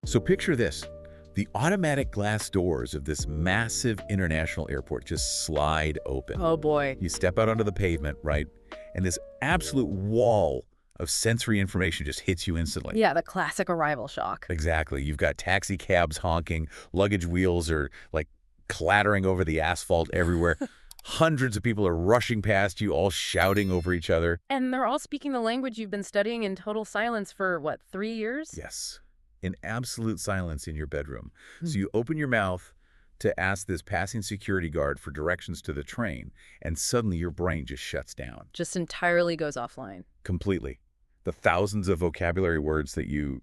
So picture this. The automatic glass doors of this massive international airport just slide open. Oh boy. You step out onto the pavement, right? And this absolute wall of sensory information just hits you instantly. Yeah, the classic arrival shock. Exactly. You've got taxi cabs honking, luggage wheels are like clattering over the asphalt everywhere. Hundreds of people are rushing past you, all shouting over each other. And they're all speaking the language you've been studying in total silence for, what, 3 years? Yes. In absolute silence in your bedroom. So you open your mouth to ask this passing security guard for directions to the train, and suddenly your brain just shuts down. Just entirely goes offline. Completely. The thousands of vocabulary words that you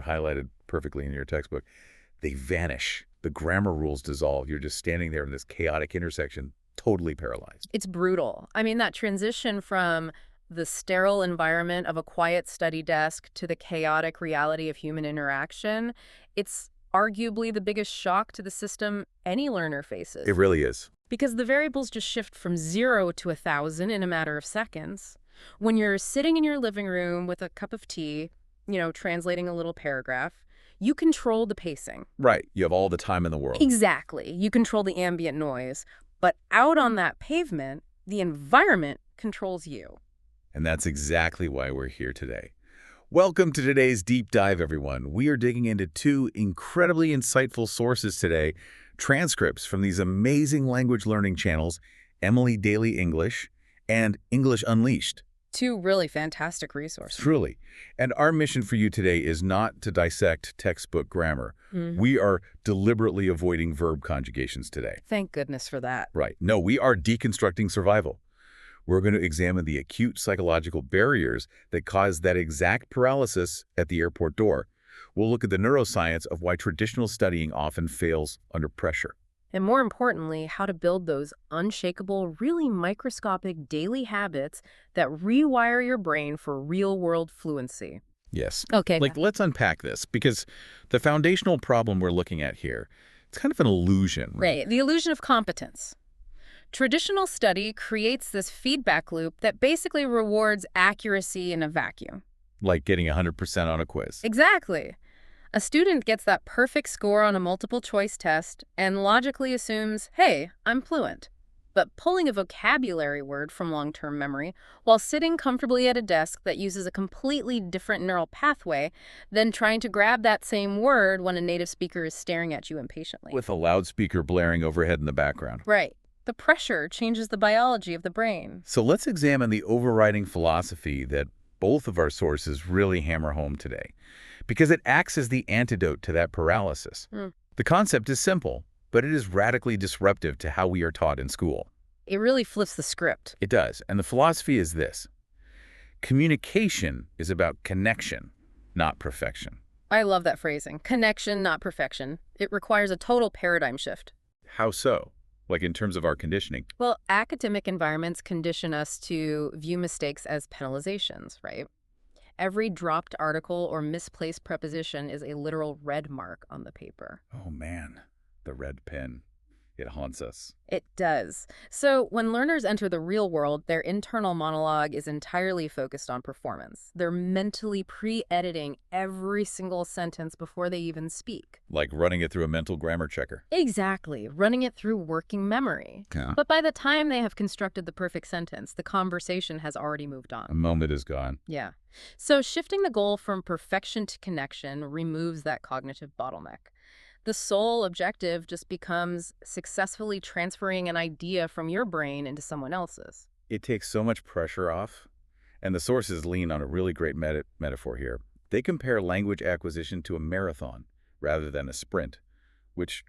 highlighted perfectly in your textbook, they vanish. The grammar rules dissolve. You're just standing there in this chaotic intersection, totally paralyzed. It's brutal. I mean, that transition from the sterile environment of a quiet study desk to the chaotic reality of human interaction, it's arguably the biggest shock to the system any learner faces. It really is. Because the variables just shift from 0 to 1,000 in a matter of seconds. When you're sitting in your living room with a cup of tea, translating a little paragraph, you control the pacing. Right. You have all the time in the world. Exactly. You control the ambient noise. But out on that pavement, the environment controls you. And that's exactly why we're here today. Welcome to today's deep dive, everyone. We are digging into two incredibly insightful sources today, transcripts from these amazing language learning channels, Emily Daily English and English Unleashed. Two really fantastic resources. Truly. And our mission for you today is not to dissect textbook grammar. We are deliberately avoiding verb conjugations today. Thank goodness for that. Right. No, we are deconstructing survival. We're going to examine the acute psychological barriers that cause that exact paralysis at the airport door. We'll look at the neuroscience of why traditional studying often fails under pressure. And more importantly, how to build those unshakable, really microscopic daily habits that rewire your brain for real-world fluency. Yes. Okay. Let's unpack this, because the foundational problem we're looking at here, it's kind of an illusion. Right. The illusion of competence. Traditional study creates this feedback loop that basically rewards accuracy in a vacuum. Like getting 100% on a quiz. Exactly. A student gets that perfect score on a multiple-choice test and logically assumes, hey, I'm fluent. But pulling a vocabulary word from long-term memory while sitting comfortably at a desk that uses a completely different neural pathway than trying to grab that same word when a native speaker is staring at you impatiently. With a loudspeaker blaring overhead in the background. Right. The pressure changes the biology of the brain. So let's examine the overriding philosophy that both of our sources really hammer home today, because it acts as the antidote to that paralysis. The concept is simple, but it is radically disruptive to how we are taught in school. It really flips the script. It does. And the philosophy is this. Communication is about connection, not perfection. I love that phrasing. Connection, not perfection. It requires a total paradigm shift. How so? Like in terms of our conditioning? Well, academic environments condition us to view mistakes as penalizations, right? Every dropped article or misplaced preposition is a literal red mark on the paper. Oh man, the red pen. It haunts us. It does. So when learners enter the real world, their internal monologue is entirely focused on performance. They're mentally pre-editing every single sentence before they even speak. Like running it through a mental grammar checker. Exactly, running it through working memory. Yeah. But by the time they have constructed the perfect sentence, the conversation has already moved on. A moment is gone. Yeah. So shifting the goal from perfection to connection removes that cognitive bottleneck. The sole objective just becomes successfully transferring an idea from your brain into someone else's. It takes so much pressure off, and the sources lean on a really great metaphor here. They compare language acquisition to a marathon rather than a sprint, which,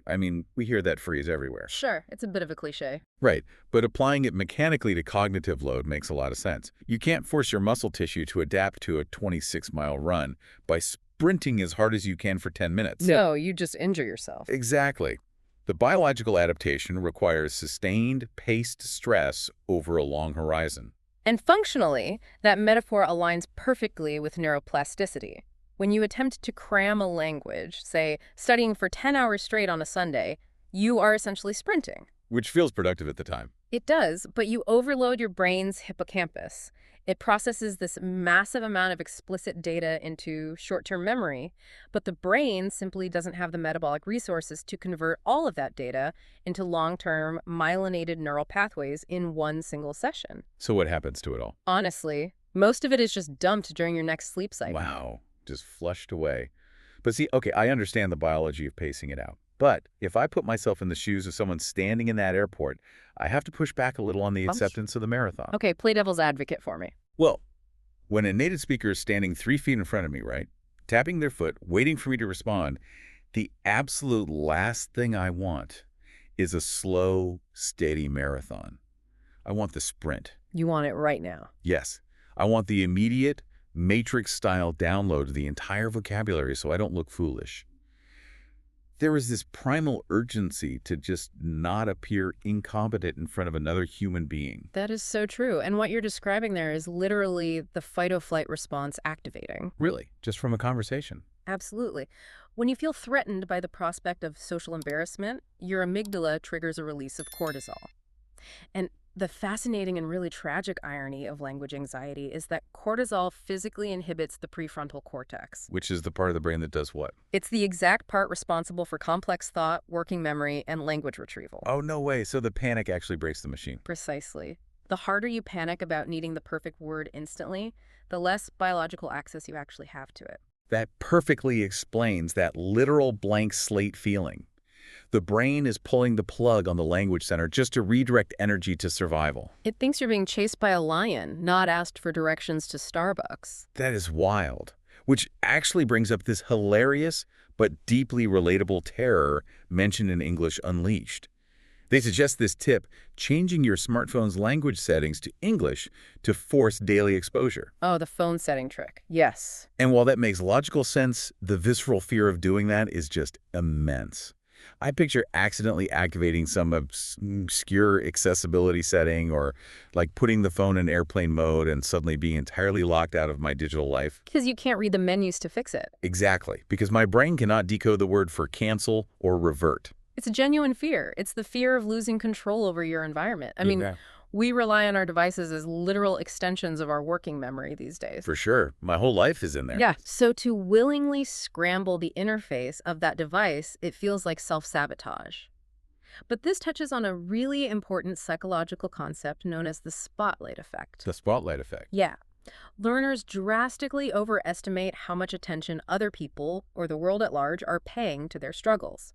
we hear that phrase everywhere. Sure, it's a bit of a cliche. Right, but applying it mechanically to cognitive load makes a lot of sense. You can't force your muscle tissue to adapt to a 26-mile run by sprinting as hard as you can for 10 minutes. No, you just injure yourself. Exactly. The biological adaptation requires sustained, paced stress over a long horizon. And functionally, that metaphor aligns perfectly with neuroplasticity. When you attempt to cram a language, say, studying for 10 hours straight on a Sunday, you are essentially sprinting. Which feels productive at the time. It does, but you overload your brain's hippocampus. It processes this massive amount of explicit data into short-term memory, but the brain simply doesn't have the metabolic resources to convert all of that data into long-term myelinated neural pathways in one single session. So what happens to it all? Honestly, most of it is just dumped during your next sleep cycle. Wow, just flushed away. But see, okay, I understand the biology of pacing it out. But if I put myself in the shoes of someone standing in that airport, I have to push back a little on the acceptance of the marathon. Okay, play devil's advocate for me. Well, when a native speaker is standing 3 feet in front of me, right, tapping their foot, waiting for me to respond, the absolute last thing I want is a slow, steady marathon. I want the sprint. You want it right now. Yes, I want the immediate, Matrix-style download of the entire vocabulary so I don't look foolish. There is this primal urgency to just not appear incompetent in front of another human being. That is so true. And what you're describing there is literally the fight-or-flight response activating. Really, just from a conversation. Absolutely. When you feel threatened by the prospect of social embarrassment, your amygdala triggers a release of cortisol. And the fascinating and really tragic irony of language anxiety is that cortisol physically inhibits the prefrontal cortex. Which is the part of the brain that does what? It's the exact part responsible for complex thought, working memory, and language retrieval. Oh, no way. So the panic actually breaks the machine. Precisely. The harder you panic about needing the perfect word instantly, the less biological access you actually have to it. That perfectly explains that literal blank slate feeling. The brain is pulling the plug on the language center just to redirect energy to survival. It thinks you're being chased by a lion, not asked for directions to Starbucks. That is wild. Which actually brings up this hilarious but deeply relatable terror mentioned in English Unleashed. They suggest this tip, changing your smartphone's language settings to English to force daily exposure. Oh, the phone setting trick. Yes. And while that makes logical sense, the visceral fear of doing that is just immense. I picture accidentally activating some obscure accessibility setting or like putting the phone in airplane mode and suddenly being entirely locked out of my digital life. Because you can't read the menus to fix it. Exactly, because my brain cannot decode the word for cancel or revert. It's a genuine fear. It's the fear of losing control over your environment. I mean, Yeah. we rely on our devices as literal extensions of our working memory these days. For sure. My whole life is in there. Yeah, so to willingly scramble the interface of that device, it feels like self-sabotage. But this touches on a really important psychological concept known as the spotlight effect. The spotlight effect. Yeah. Learners drastically overestimate how much attention other people, or the world at large, are paying to their struggles.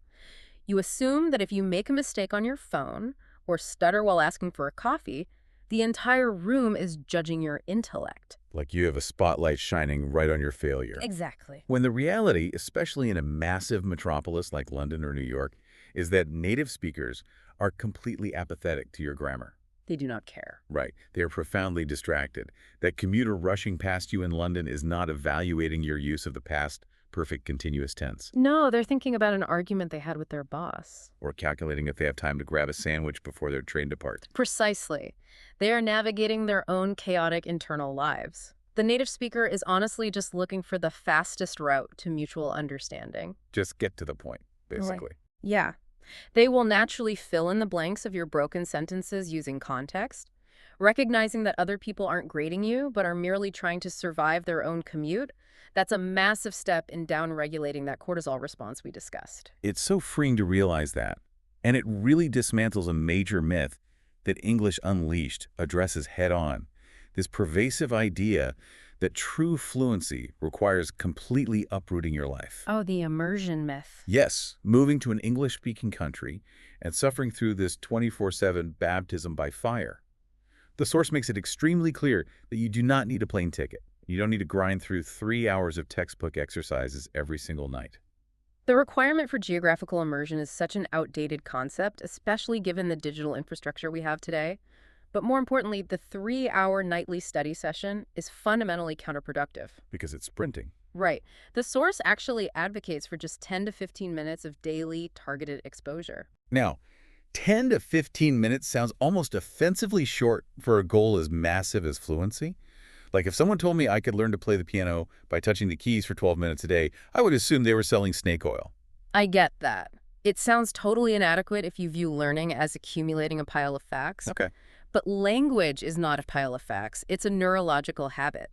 You assume that if you make a mistake on your phone, or stutter while asking for a coffee, the entire room is judging your intellect. Like you have a spotlight shining right on your failure. Exactly. When the reality, especially in a massive metropolis like London or New York, is that native speakers are completely apathetic to your grammar. They do not care. Right. They are profoundly distracted. That commuter rushing past you in London is not evaluating your use of the past perfect continuous tense. No, they're thinking about an argument they had with their boss. Or calculating if they have time to grab a sandwich before their train departs. Precisely. They are navigating their own chaotic internal lives. The native speaker is honestly just looking for the fastest route to mutual understanding. Just get to the point, basically. Yeah. They will naturally fill in the blanks of your broken sentences using context, recognizing that other people aren't grading you, but are merely trying to survive their own commute. That's a massive step in down-regulating that cortisol response we discussed. It's so freeing to realize that. And it really dismantles a major myth that English Unleashed addresses head-on. This pervasive idea that true fluency requires completely uprooting your life. Oh, the immersion myth. Yes, moving to an English-speaking country and suffering through this 24/7 baptism by fire. The source makes it extremely clear that you do not need a plane ticket. You don't need to grind through 3 hours of textbook exercises every single night. The requirement for geographical immersion is such an outdated concept, especially given the digital infrastructure we have today. But more importantly, the 3-hour nightly study session is fundamentally counterproductive. Because it's sprinting. Right. The source actually advocates for just 10 to 15 minutes of daily targeted exposure. Now, 10 to 15 minutes sounds almost offensively short for a goal as massive as fluency. Like if someone told me I could learn to play the piano by touching the keys for 12 minutes a day, I would assume they were selling snake oil. I get that. It sounds totally inadequate if you view learning as accumulating a pile of facts. Okay. But language is not a pile of facts. It's a neurological habit.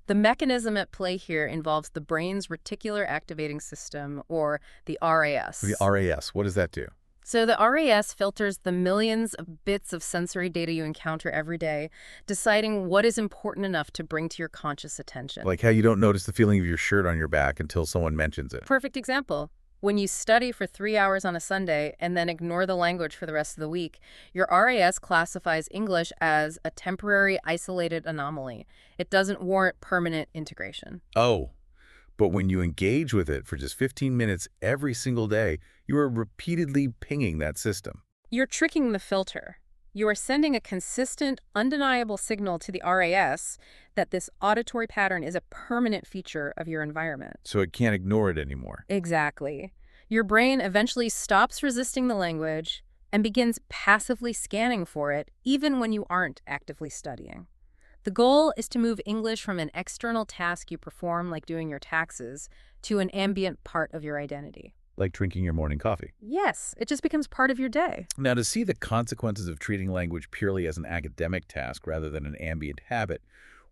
The mechanism at play here involves the brain's reticular activating system, or the RAS. The RAS, what does that do? So the RAS filters the millions of bits of sensory data you encounter every day, deciding what is important enough to bring to your conscious attention. Like how you don't notice the feeling of your shirt on your back until someone mentions it. Perfect example. When you study for 3 hours on a Sunday and then ignore the language for the rest of the week, your RAS classifies English as a temporary, isolated anomaly. It doesn't warrant permanent integration. Oh, but when you engage with it for just 15 minutes every single day, you are repeatedly pinging that system. You're tricking the filter. You are sending a consistent, undeniable signal to the RAS that this auditory pattern is a permanent feature of your environment. So it can't ignore it anymore. Exactly. Your brain eventually stops resisting the language and begins passively scanning for it, even when you aren't actively studying. The goal is to move English from an external task you perform, like doing your taxes, to an ambient part of your identity. Like drinking your morning coffee. Yes, it just becomes part of your day. Now, to see the consequences of treating language purely as an academic task rather than an ambient habit,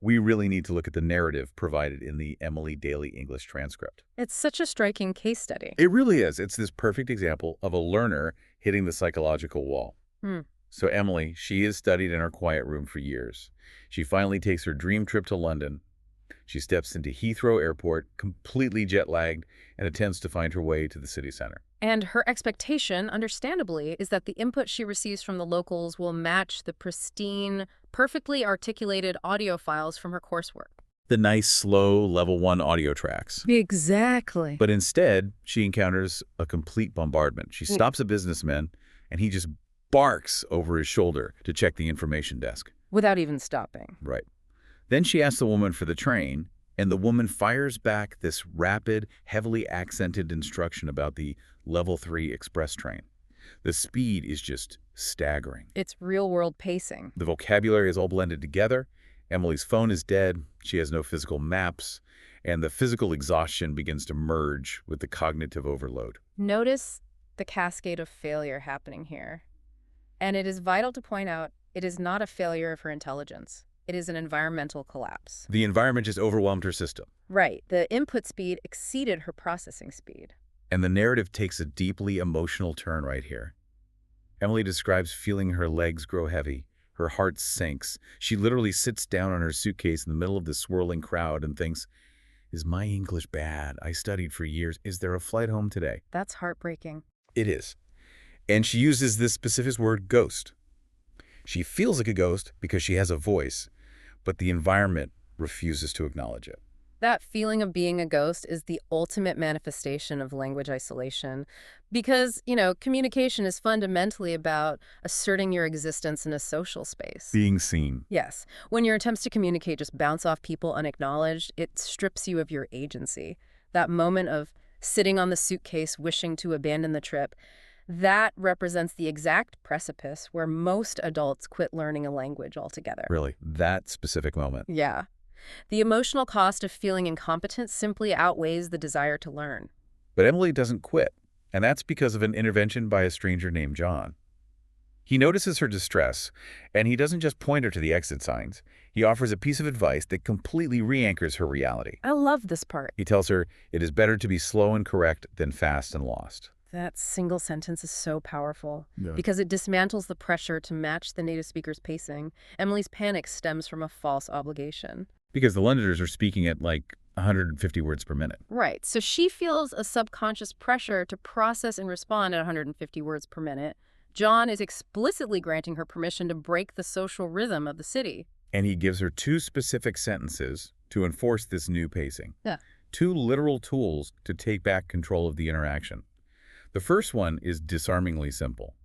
we really need to look at the narrative provided in the Emily Daly English transcript. It's such a striking case study. It really is. It's this perfect example of a learner hitting the psychological wall. So Emily, she has studied in her quiet room for years. She finally takes her dream trip to London. She steps into Heathrow Airport, completely jet-lagged, and attempts to find her way to the city center. And her expectation, understandably, is that the input she receives from the locals will match the pristine, perfectly articulated audio files from her coursework. The nice, slow, level 1 audio tracks. Exactly. But instead, she encounters a complete bombardment. She stops a businessman, and he just barks over his shoulder to check the information desk. Without even stopping. Right. Then she asks the woman for the train, and the woman fires back this rapid, heavily accented instruction about the Level 3 express train. The speed is just staggering. It's real-world pacing. The vocabulary is all blended together. Emily's phone is dead. She has no physical maps, and the physical exhaustion begins to merge with the cognitive overload. Notice the cascade of failure happening here. And it is vital to point out, it is not a failure of her intelligence. It is an environmental collapse. The environment just overwhelmed her system. Right. The input speed exceeded her processing speed. And the narrative takes a deeply emotional turn right here. Emily describes feeling her legs grow heavy. Her heart sinks. She literally sits down on her suitcase in the middle of the swirling crowd and thinks, is my English bad? I studied for years. Is there a flight home today? That's heartbreaking. It is. And she uses this specific word, ghost. She feels like a ghost because she has a voice, but the environment refuses to acknowledge it. That feeling of being a ghost is the ultimate manifestation of language isolation because, communication is fundamentally about asserting your existence in a social space. Being seen. Yes. When your attempts to communicate just bounce off people unacknowledged, it strips you of your agency. That moment of sitting on the suitcase wishing to abandon the trip, that represents the exact precipice where most adults quit learning a language altogether. Really, that specific moment. Yeah. The emotional cost of feeling incompetent simply outweighs the desire to learn. But Emily doesn't quit, and that's because of an intervention by a stranger named John. He notices her distress, and he doesn't just point her to the exit signs. He offers a piece of advice that completely re-anchors her reality. I love this part. He tells her it is better to be slow and correct than fast and lost. That single sentence is so powerful Yeah. because it dismantles the pressure to match the native speaker's pacing. Emily's panic stems from a false obligation. Because the Londoners are speaking at like 150 words per minute. Right. So she feels a subconscious pressure to process and respond at 150 words per minute. John is explicitly granting her permission to break the social rhythm of the city. And he gives her 2 specific sentences to enforce this new pacing. Yeah. 2 literal tools to take back control of the interaction. The first one is disarmingly simple.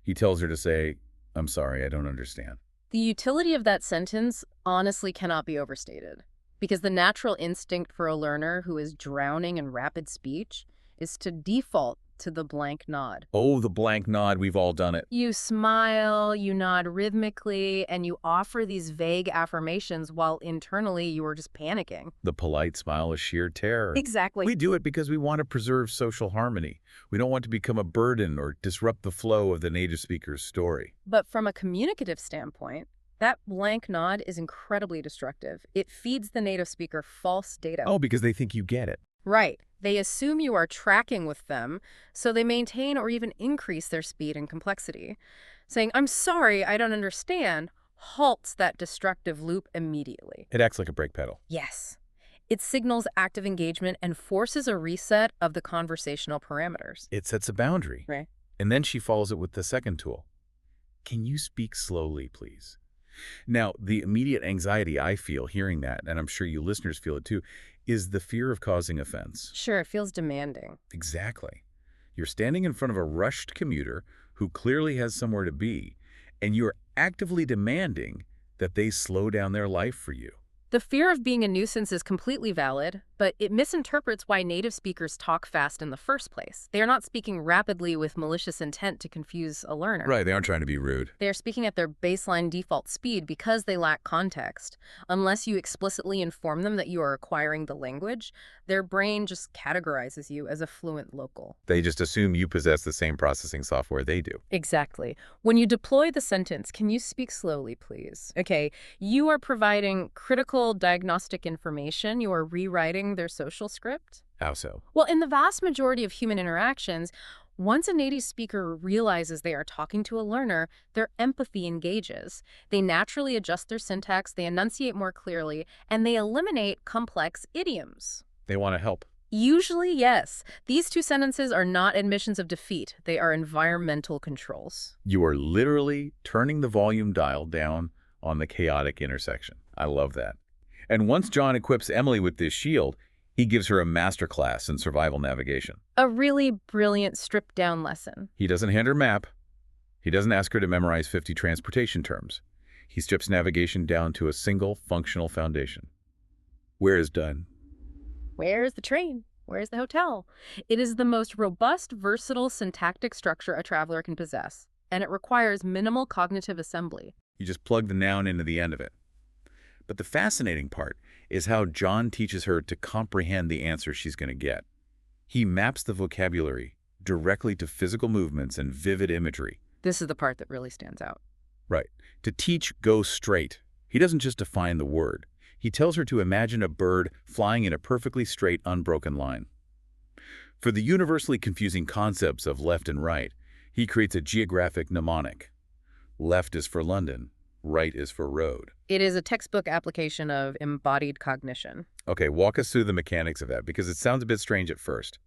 He tells her to say, "I'm sorry, I don't understand." The utility of that sentence honestly cannot be overstated, because the natural instinct for a learner who is drowning in rapid speech is to default to the blank nod. Oh, the blank nod, we've all done it. You smile, you nod rhythmically, and you offer these vague affirmations while internally you are just panicking. The polite smile is sheer terror. Exactly. We do it because we want to preserve social harmony. We don't want to become a burden or disrupt the flow of the native speaker's story. But from a communicative standpoint, that blank nod is incredibly destructive. It feeds the native speaker false data. Oh, because they think you get it. Right. They assume you are tracking with them, so they maintain or even increase their speed and complexity. Saying, "I'm sorry, I don't understand," halts that destructive loop immediately. It acts like a brake pedal. Yes. It signals active engagement and forces a reset of the conversational parameters. It sets a boundary. Right. And then she follows it with the second tool. Can you speak slowly, please? Now, the immediate anxiety I feel hearing that, and I'm sure you listeners feel it too, is the fear of causing offense. Sure, it feels demanding. Exactly. You're standing in front of a rushed commuter who clearly has somewhere to be, and you're actively demanding that they slow down their life for you. The fear of being a nuisance is completely valid, but it misinterprets why native speakers talk fast in the first place. They are not speaking rapidly with malicious intent to confuse a learner. Right, they aren't trying to be rude. They are speaking at their baseline default speed because they lack context. Unless you explicitly inform them that you are acquiring the language, their brain just categorizes you as a fluent local. They just assume you possess the same processing software they do. Exactly. When you deploy the sentence, "Can you speak slowly, please?" Okay, you are providing critical diagnostic information. You are rewriting their social script. How so? Well, in the vast majority of human interactions, once a native speaker realizes they are talking to a learner, their empathy engages. They naturally adjust their syntax, they enunciate more clearly, and they eliminate complex idioms. They want to help. Usually, yes. These two sentences are not admissions of defeat. They are environmental controls. You are literally turning the volume dial down on the chaotic intersection. I love that. And once John equips Emily with this shield, he gives her a masterclass in survival navigation. A really brilliant stripped-down lesson. He doesn't hand her a map. He doesn't ask her to memorize 50 transportation terms. He strips navigation down to a single functional foundation. Where is done? Where's the train? Where's the hotel? It is the most robust, versatile syntactic structure a traveler can possess, and it requires minimal cognitive assembly. You just plug the noun into the end of it. But the fascinating part is how John teaches her to comprehend the answer she's going to get. He maps the vocabulary directly to physical movements and vivid imagery. This is the part that really stands out. Right. To teach, go straight. He doesn't just define the word. He tells her to imagine a bird flying in a perfectly straight, unbroken line. For the universally confusing concepts of left and right, he creates a geographic mnemonic. Left is for London, right is for road. It is a textbook application of embodied cognition. Okay, walk us through the mechanics of that, because it sounds a bit strange at first.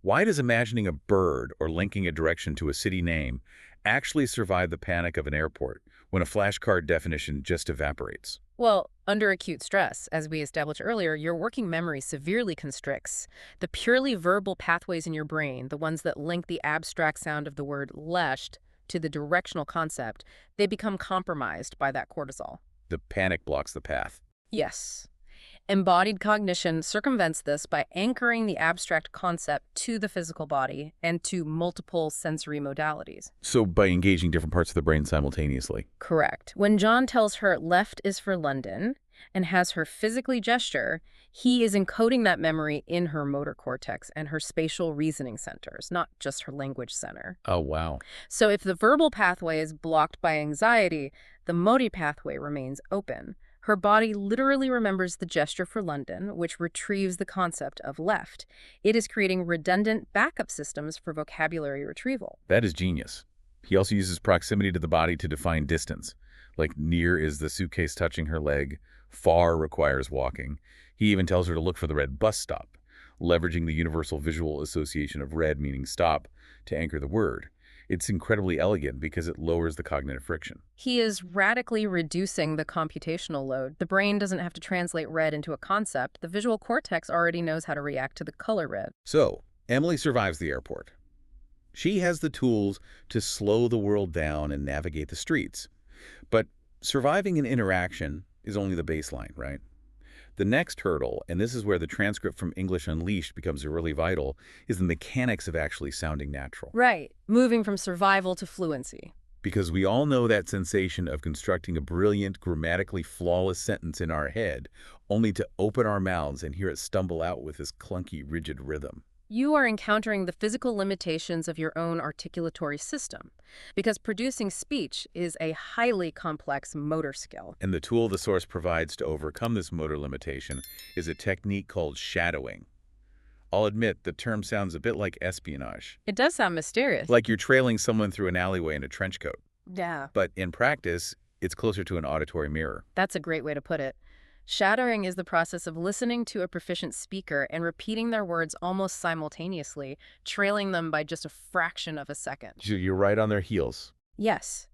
Why does imagining a bird or linking a direction to a city name actually survive the panic of an airport when a flashcard definition just evaporates? Well, under acute stress, as we established earlier, your working memory severely constricts. The purely verbal pathways in your brain, the ones that link the abstract sound of the word left to the directional concept, they become compromised by that cortisol. The panic blocks the path. Yes. Embodied cognition circumvents this by anchoring the abstract concept to the physical body and to multiple sensory modalities. So by engaging different parts of the brain simultaneously. Correct. When John tells her left is for London and has her physically gesture, he is encoding that memory in her motor cortex and her spatial reasoning centers, not just her language center. Oh, wow. So if the verbal pathway is blocked by anxiety, the motor pathway remains open. Her body literally remembers the gesture for London, which retrieves the concept of left. It is creating redundant backup systems for vocabulary retrieval. That is genius. He also uses proximity to the body to define distance. Like near is the suitcase touching her leg, far requires walking. He even tells her to look for the red bus stop, leveraging the universal visual association of red meaning stop to anchor the word. It's incredibly elegant because it lowers the cognitive friction. He is radically reducing the computational load. The brain doesn't have to translate red into a concept. The visual cortex already knows how to react to the color red. So, Emily survives the airport. She has the tools to slow the world down and navigate the streets. But surviving an interaction is only the baseline, right? The next hurdle, and this is where the transcript from English Unleashed becomes really vital, is the mechanics of actually sounding natural. Right. Moving from survival to fluency. Because we all know that sensation of constructing a brilliant, grammatically flawless sentence in our head, only to open our mouths and hear it stumble out with this clunky, rigid rhythm. You are encountering the physical limitations of your own articulatory system, because producing speech is a highly complex motor skill. And the tool the source provides to overcome this motor limitation is a technique called shadowing. I'll admit, the term sounds a bit like espionage. It does sound mysterious. Like you're trailing someone through an alleyway in a trench coat. Yeah, But in practice, it's closer to an auditory mirror. that's a great way to put it. Shadowing is the process of listening to a proficient speaker and repeating their words almost simultaneously, trailing them by just a fraction of a second. So you're right on their heels. Yes.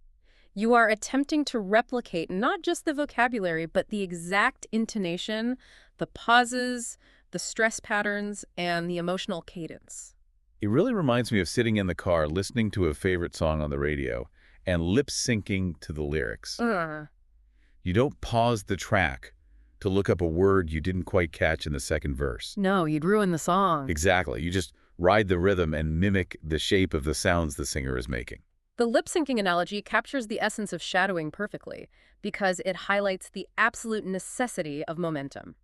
You are attempting to replicate not just the vocabulary, but the exact intonation, the pauses, the stress patterns, and the emotional cadence. It really reminds me of sitting in the car listening to a favorite song on the radio and lip-syncing to the lyrics. You don't pause the track to look up a word you didn't quite catch in the second verse. No, you'd ruin the song. Exactly. You just ride the rhythm and mimic the shape of the sounds the singer is making. The lip-syncing analogy captures the essence of shadowing perfectly because it highlights the absolute necessity of momentum.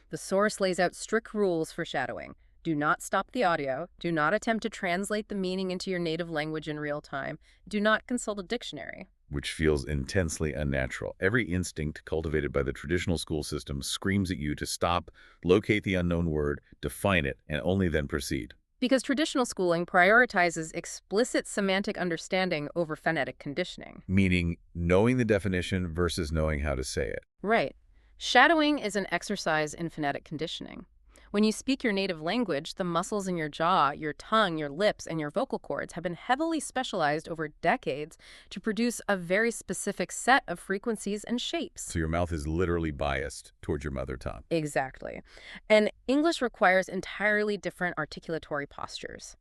The source lays out strict rules for shadowing. Do not stop the audio. Do not attempt to translate the meaning into your native language in real time. Do not consult a dictionary. Which feels intensely unnatural. Every instinct cultivated by the traditional school system screams at you to stop, locate the unknown word, define it, and only then proceed. Because traditional schooling prioritizes explicit semantic understanding over phonetic conditioning. Meaning knowing the definition versus knowing how to say it. Right. Shadowing is an exercise in phonetic conditioning. When you speak your native language, the muscles in your jaw, your tongue, your lips, and your vocal cords have been heavily specialized over decades to produce a very specific set of frequencies and shapes. So your mouth is literally biased towards your mother tongue. Exactly. And English requires entirely different articulatory postures.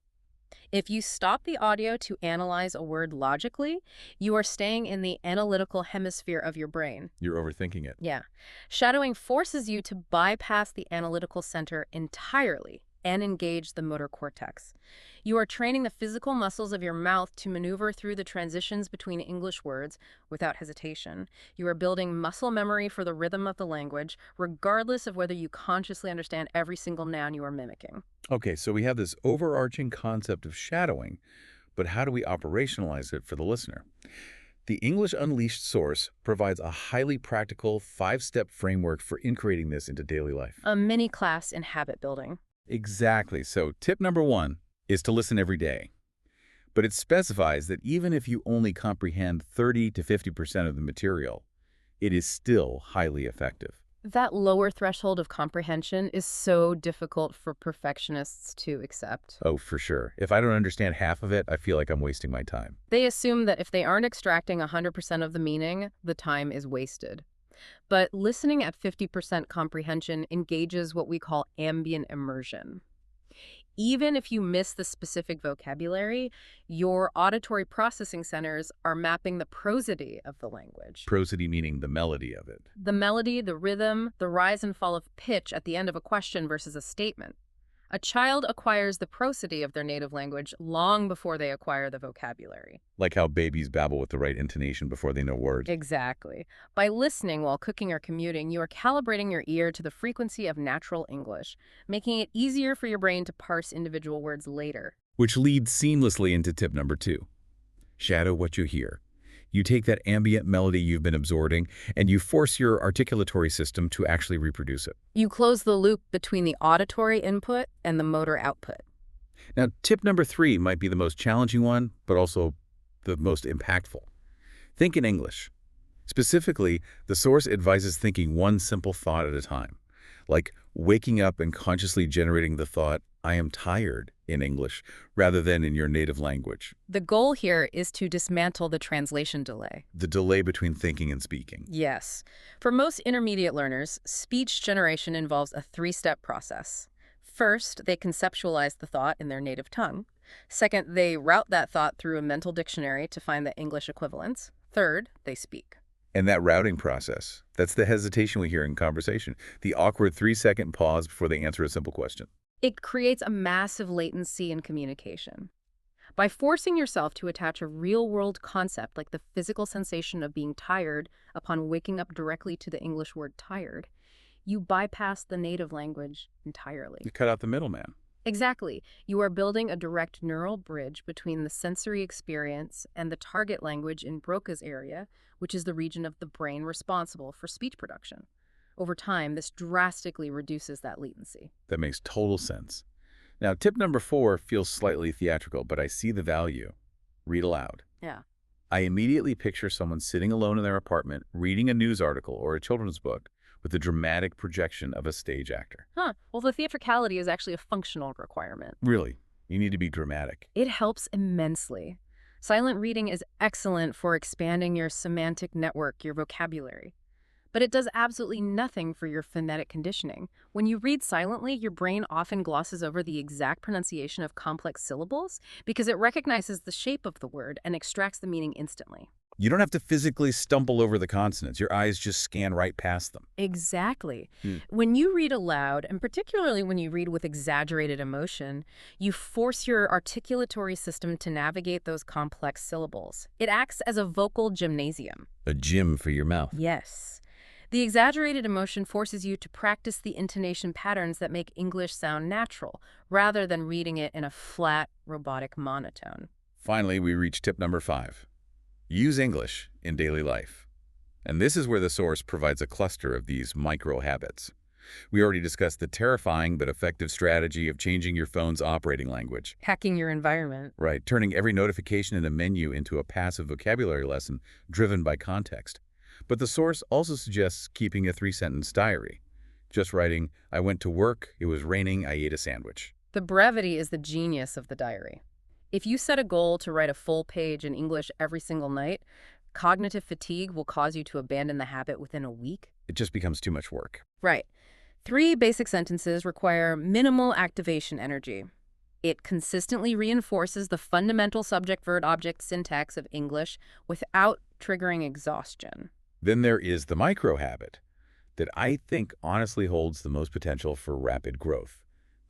If you stop the audio to analyze a word logically, you are staying in the analytical hemisphere of your brain. You're overthinking it. Yeah. Shadowing forces you to bypass the analytical center entirely and engage the motor cortex. You are training the physical muscles of your mouth to maneuver through the transitions between English words without hesitation. You are building muscle memory for the rhythm of the language, regardless of whether you consciously understand every single noun you are mimicking. Okay, so we have this overarching concept of shadowing, but how do we operationalize it for the listener? The English Unleashed source provides a highly practical 5-step framework for integrating this into daily life. A mini class in habit building. Exactly. So tip number 1 is to listen every day. But it specifies that even if you only comprehend 30 to 50% of the material, it is still highly effective. That lower threshold of comprehension is so difficult for perfectionists to accept. Oh, for sure. If I don't understand half of it, I feel like I'm wasting my time. They assume that if they aren't extracting 100% of the meaning, the time is wasted. But listening at 50% comprehension engages what we call ambient immersion. Even if you miss the specific vocabulary, your auditory processing centers are mapping the prosody of the language. Prosody meaning the melody of it. The melody, the rhythm, the rise and fall of pitch at the end of a question versus a statement. A child acquires the prosody of their native language long before they acquire the vocabulary. Like how babies babble with the right intonation before they know words. Exactly. By listening while cooking or commuting, you are calibrating your ear to the frequency of natural English, making it easier for your brain to parse individual words later. Which leads seamlessly into tip number 2. Shadow what you hear. You take that ambient melody you've been absorbing and you force your articulatory system to actually reproduce it. You close the loop between the auditory input and the motor output. Now, tip number 3 might be the most challenging one, but also the most impactful. Think in English. Specifically, the source advises thinking one simple thought at a time, like waking up and consciously generating the thought, I am tired, in English, rather than in your native language. The goal here is to dismantle the translation delay. The delay between thinking and speaking. Yes. For most intermediate learners, speech generation involves a 3-step process. First, they conceptualize the thought in their native tongue. Second, they route that thought through a mental dictionary to find the English equivalents. Third, they speak. And that routing process, that's the hesitation we hear in conversation, the awkward 3-second pause before they answer a simple question. It creates a massive latency in communication. By forcing yourself to attach a real-world concept like the physical sensation of being tired upon waking up directly to the English word tired, you bypass the native language entirely. You cut out the middleman. Exactly. You are building a direct neural bridge between the sensory experience and the target language in Broca's area, which is the region of the brain responsible for speech production. Over time, this drastically reduces that latency. That makes total sense. Now, tip number 4 feels slightly theatrical, but I see the value. Read aloud. Yeah. I immediately picture someone sitting alone in their apartment, reading a news article or a children's book with the dramatic projection of a stage actor. Well, the theatricality is actually a functional requirement. Really, you need to be dramatic. It helps immensely. Silent reading is excellent for expanding your semantic network, your vocabulary. But it does absolutely nothing for your phonetic conditioning. When you read silently, your brain often glosses over the exact pronunciation of complex syllables because it recognizes the shape of the word and extracts the meaning instantly. You don't have to physically stumble over the consonants. Your eyes just scan right past them. Exactly. When you read aloud, and particularly when you read with exaggerated emotion, you force your articulatory system to navigate those complex syllables. It acts as a vocal gymnasium. A gym for your mouth. Yes. The exaggerated emotion forces you to practice the intonation patterns that make English sound natural, rather than reading it in a flat, robotic monotone. Finally, we reach tip number 5. Use English in daily life. And this is where the source provides a cluster of these micro-habits. We already discussed the terrifying but effective strategy of changing your phone's operating language. Hacking your environment. Right, turning every notification in a menu into a passive vocabulary lesson driven by context. But the source also suggests keeping a 3-sentence diary. Just writing, I went to work, it was raining, I ate a sandwich. The brevity is the genius of the diary. If you set a goal to write a full page in English every single night, cognitive fatigue will cause you to abandon the habit within a week. It just becomes too much work. Right. 3 basic sentences require minimal activation energy. It consistently reinforces the fundamental subject-verb-object syntax of English without triggering exhaustion. Then there is the micro-habit that I think honestly holds the most potential for rapid growth.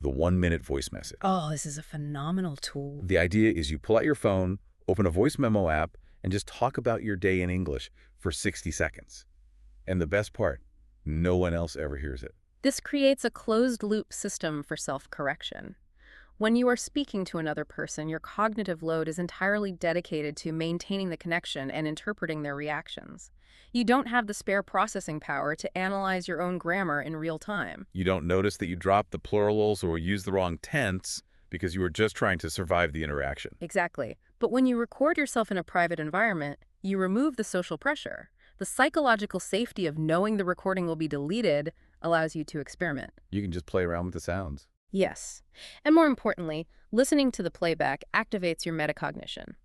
The 1-minute voice message. Oh, this is a phenomenal tool. The idea is you pull out your phone, open a voice memo app, and just talk about your day in English for 60 seconds. And the best part, no one else ever hears it. This creates a closed-loop system for self-correction. When you are speaking to another person, your cognitive load is entirely dedicated to maintaining the connection and interpreting their reactions. You don't have the spare processing power to analyze your own grammar in real time. You don't notice that you dropped the plurals or used the wrong tense because you were just trying to survive the interaction. Exactly. But when you record yourself in a private environment, you remove the social pressure. The psychological safety of knowing the recording will be deleted allows you to experiment. You can just play around with the sounds. Yes. And more importantly, listening to the playback activates your metacognition.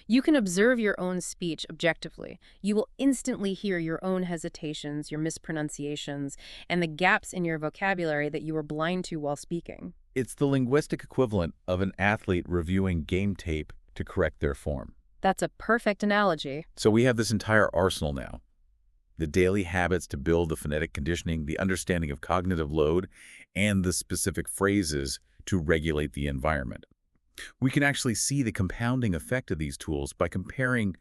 You can observe your own speech objectively. You will instantly hear your own hesitations, your mispronunciations, and the gaps in your vocabulary that you were blind to while speaking. It's the linguistic equivalent of an athlete reviewing game tape to correct their form. That's a perfect analogy. So we have this entire arsenal now. The daily habits to build the phonetic conditioning, the understanding of cognitive load, and the specific phrases to regulate the environment. We can actually see the compounding effect of these tools by comparing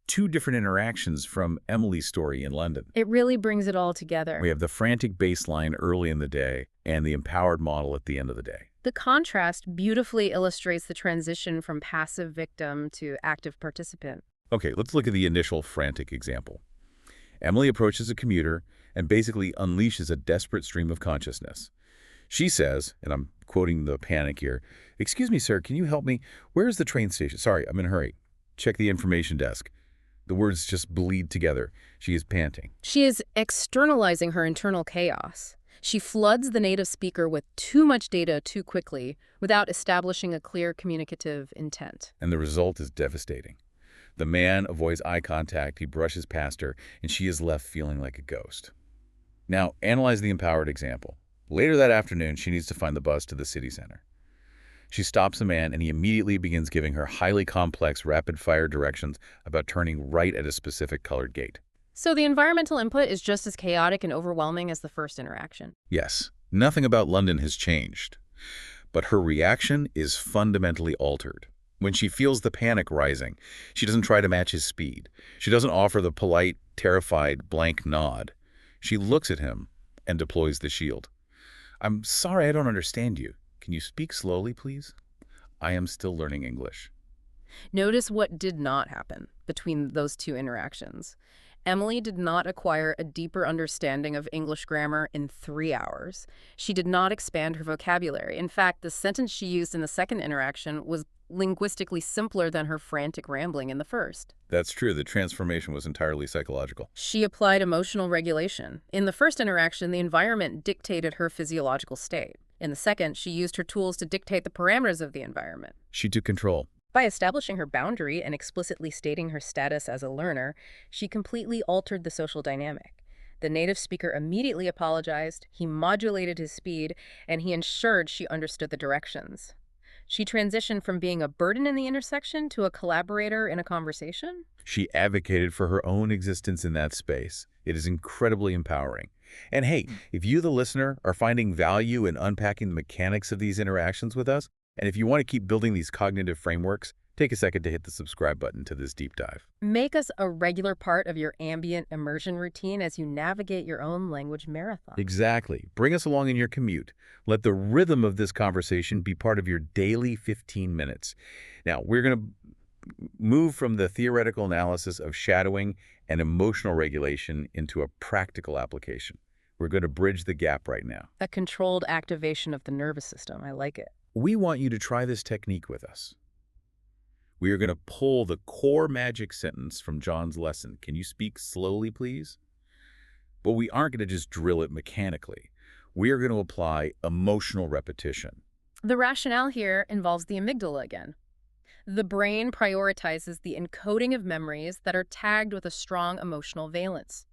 2 different interactions from Emily's story in London. It really brings it all together. We have the frantic baseline early in the day and the empowered model at the end of the day. The contrast beautifully illustrates the transition from passive victim to active participant. Okay, let's look at the initial frantic example. Emily approaches a commuter and basically unleashes a desperate stream of consciousness. She says, and I'm quoting the panic here, "Excuse me, sir, can you help me? Where is the train station? Sorry, I'm in a hurry. Check the information desk." The words just bleed together. She is panting. She is externalizing her internal chaos. She floods the native speaker with too much data too quickly without establishing a clear communicative intent. And the result is devastating. The man avoids eye contact, he brushes past her, and she is left feeling like a ghost. Now, analyze the empowered example. Later that afternoon, she needs to find the bus to the city center. She stops the man, and he immediately begins giving her highly complex, rapid-fire directions about turning right at a specific colored gate. So the environmental input is just as chaotic and overwhelming as the first interaction. Yes, nothing about London has changed, but her reaction is fundamentally altered. When she feels the panic rising, she doesn't try to match his speed. She doesn't offer the polite, terrified, blank nod. She looks at him and deploys the shield. "I'm sorry, I don't understand you. Can you speak slowly, please? I am still learning English." Notice what did not happen between those two interactions. Emily did not acquire a deeper understanding of English grammar in 3 hours. She did not expand her vocabulary. In fact, the sentence she used in the second interaction was linguistically simpler than her frantic rambling in the first. That's true. The transformation was entirely psychological. She applied emotional regulation. In the first interaction, the environment dictated her physiological state. In the second, she used her tools to dictate the parameters of the environment. She took control. By establishing her boundary and explicitly stating her status as a learner, she completely altered the social dynamic. The native speaker immediately apologized, he modulated his speed, and he ensured she understood the directions. She transitioned from being a burden in the intersection to a collaborator in a conversation. She advocated for her own existence in that space. It is incredibly empowering. And hey, if you, the listener, are finding value in unpacking the mechanics of these interactions with us, and if you want to keep building these cognitive frameworks, take a second to hit the subscribe button to this deep dive. Make us a regular part of your ambient immersion routine as you navigate your own language marathon. Exactly. Bring us along in your commute. Let the rhythm of this conversation be part of your daily 15 minutes. Now, we're going to move from the theoretical analysis of shadowing and emotional regulation into a practical application. We're going to bridge the gap right now. A controlled activation of the nervous system. I like it. We want you to try this technique with us. We are going to pull the core magic sentence from John's lesson. Can you speak slowly, please? But we aren't going to just drill it mechanically. We are going to apply emotional repetition. The rationale here involves the amygdala again. The brain prioritizes the encoding of memories that are tagged with a strong emotional valence.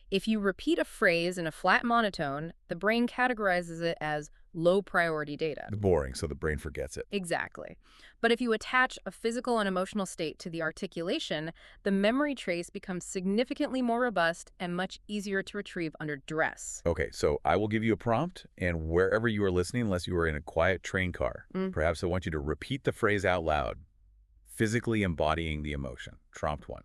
If you repeat a phrase in a flat monotone, the brain categorizes it as low-priority data. Boring, so the brain forgets it. Exactly. But if you attach a physical and emotional state to the articulation, the memory trace becomes significantly more robust and much easier to retrieve under duress. Okay, so I will give you a prompt, and wherever you are listening, unless you are in a quiet train car, perhaps I want you to repeat the phrase out loud, physically embodying the emotion. Prompt 1.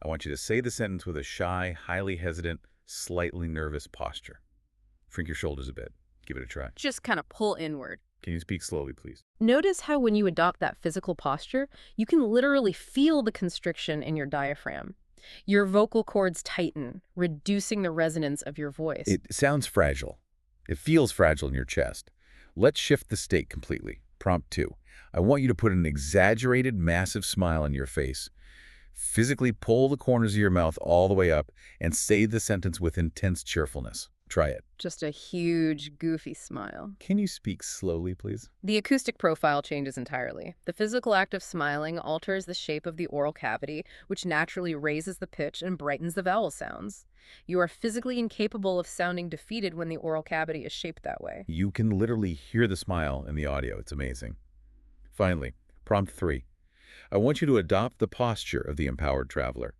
I want you to say the sentence with a shy, highly hesitant, slightly nervous posture. Shrink your shoulders a bit. Give it a try. Just kind of pull inward. Can you speak slowly, please? Notice how when you adopt that physical posture, you can literally feel the constriction in your diaphragm. Your vocal cords tighten, reducing the resonance of your voice. It sounds fragile. It feels fragile in your chest. Let's shift the state completely. Prompt 2. I want you to put an exaggerated, massive smile on your face. Physically pull the corners of your mouth all the way up and say the sentence with intense cheerfulness. Try it. Just a huge, goofy smile. Can you speak slowly, please? The acoustic profile changes entirely. The physical act of smiling alters the shape of the oral cavity, which naturally raises the pitch and brightens the vowel sounds. You are physically incapable of sounding defeated when the oral cavity is shaped that way. You can literally hear the smile in the audio. It's amazing. Finally, prompt 3. I want you to adopt the posture of the empowered traveler.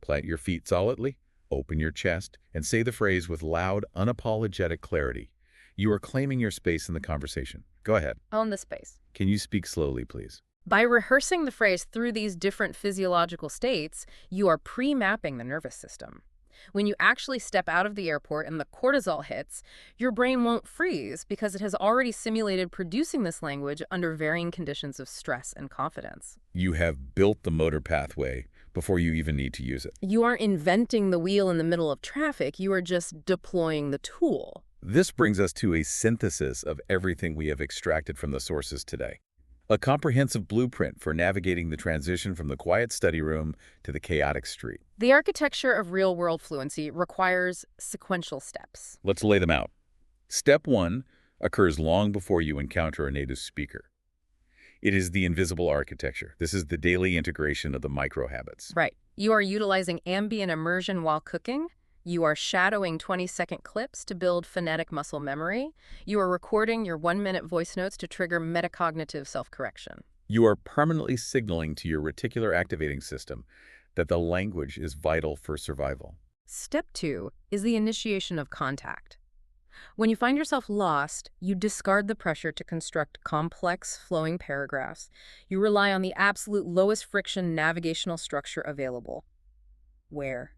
Plant your feet solidly, open your chest, and say the phrase with loud, unapologetic clarity. You are claiming your space in the conversation. Go ahead. Own the space. Can you speak slowly, please? By rehearsing the phrase through these different physiological states, you are pre-mapping the nervous system. When you actually step out of the airport and the cortisol hits, your brain won't freeze because it has already simulated producing this language under varying conditions of stress and confidence. You have built the motor pathway before you even need to use it. You aren't inventing the wheel in the middle of traffic, you are just deploying the tool. This brings us to a synthesis of everything we have extracted from the sources today. A comprehensive blueprint for navigating the transition from the quiet study room to the chaotic street. The architecture of real-world fluency requires sequential steps. Let's lay them out. Step 1 occurs long before you encounter a native speaker. It is the invisible architecture. This is the daily integration of the micro-habits. Right. You are utilizing ambient immersion while cooking. You are shadowing 20-second clips to build phonetic muscle memory. You are recording your 1-minute voice notes to trigger metacognitive self-correction. You are permanently signaling to your reticular activating system that the language is vital for survival. Step 2 is the initiation of contact. When you find yourself lost, you discard the pressure to construct complex, flowing paragraphs. You rely on the absolute lowest friction navigational structure available. Where?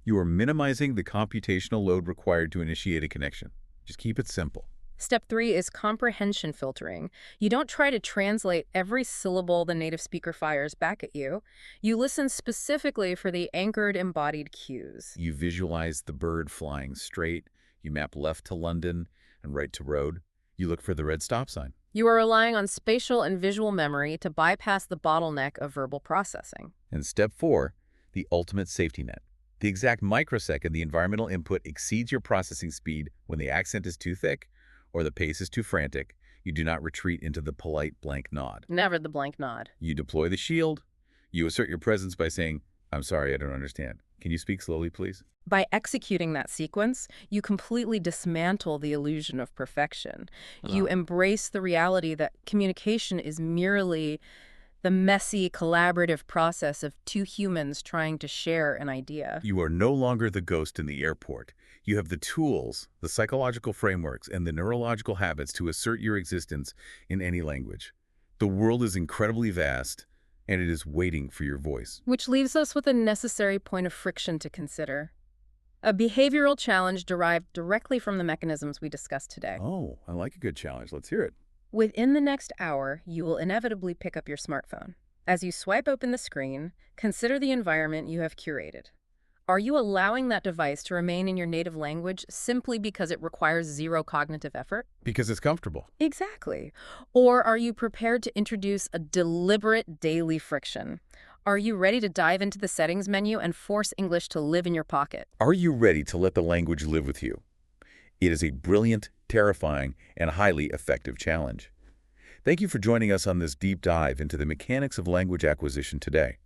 You are minimizing the computational load required to initiate a connection. Just keep it simple. Step 3 is comprehension filtering. You don't try to translate every syllable the native speaker fires back at you. You listen specifically for the anchored, embodied cues. You visualize the bird flying straight. You map left to London and right to road. You look for the red stop sign. You are relying on spatial and visual memory to bypass the bottleneck of verbal processing. And step 4, the ultimate safety net. The exact microsecond the environmental input exceeds your processing speed when the accent is too thick or the pace is too frantic, you do not retreat into the polite blank nod. Never the blank nod. You deploy the shield. You assert your presence by saying, "I'm sorry, I don't understand. Can you speak slowly, please?" By executing that sequence, you completely dismantle the illusion of perfection. You embrace the reality that communication is merely the messy, collaborative process of two humans trying to share an idea. You are no longer the ghost in the airport. You have the tools, the psychological frameworks, and the neurological habits to assert your existence in any language. The world is incredibly vast, and it is waiting for your voice. Which leaves us with a necessary point of friction to consider. A behavioral challenge derived directly from the mechanisms we discussed today. Oh, I like a good challenge. Let's hear it. Within the next hour, you will inevitably pick up your smartphone. As you swipe open the screen, consider the environment you have curated. Are you allowing that device to remain in your native language simply because it requires zero cognitive effort? Because it's comfortable. Exactly. Or are you prepared to introduce a deliberate daily friction? Are you ready to dive into the settings menu and force English to live in your pocket? Are you ready to let the language live with you? It is a brilliant, terrifying, and highly effective challenge. Thank you for joining us on this deep dive into the mechanics of language acquisition today.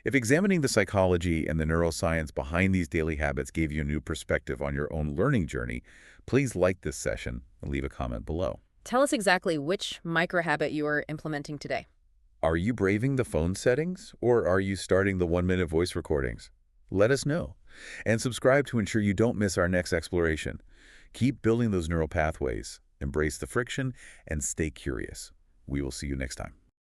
If examining the psychology and the neuroscience behind these daily habits gave you a new perspective on your own learning journey, please like this session and leave a comment below. Tell us exactly which microhabit you are implementing today. Are you braving the phone settings, or are you starting the 1-minute voice recordings? Let us know. And subscribe to ensure you don't miss our next exploration. Keep building those neural pathways, embrace the friction, and stay curious. We will see you next time.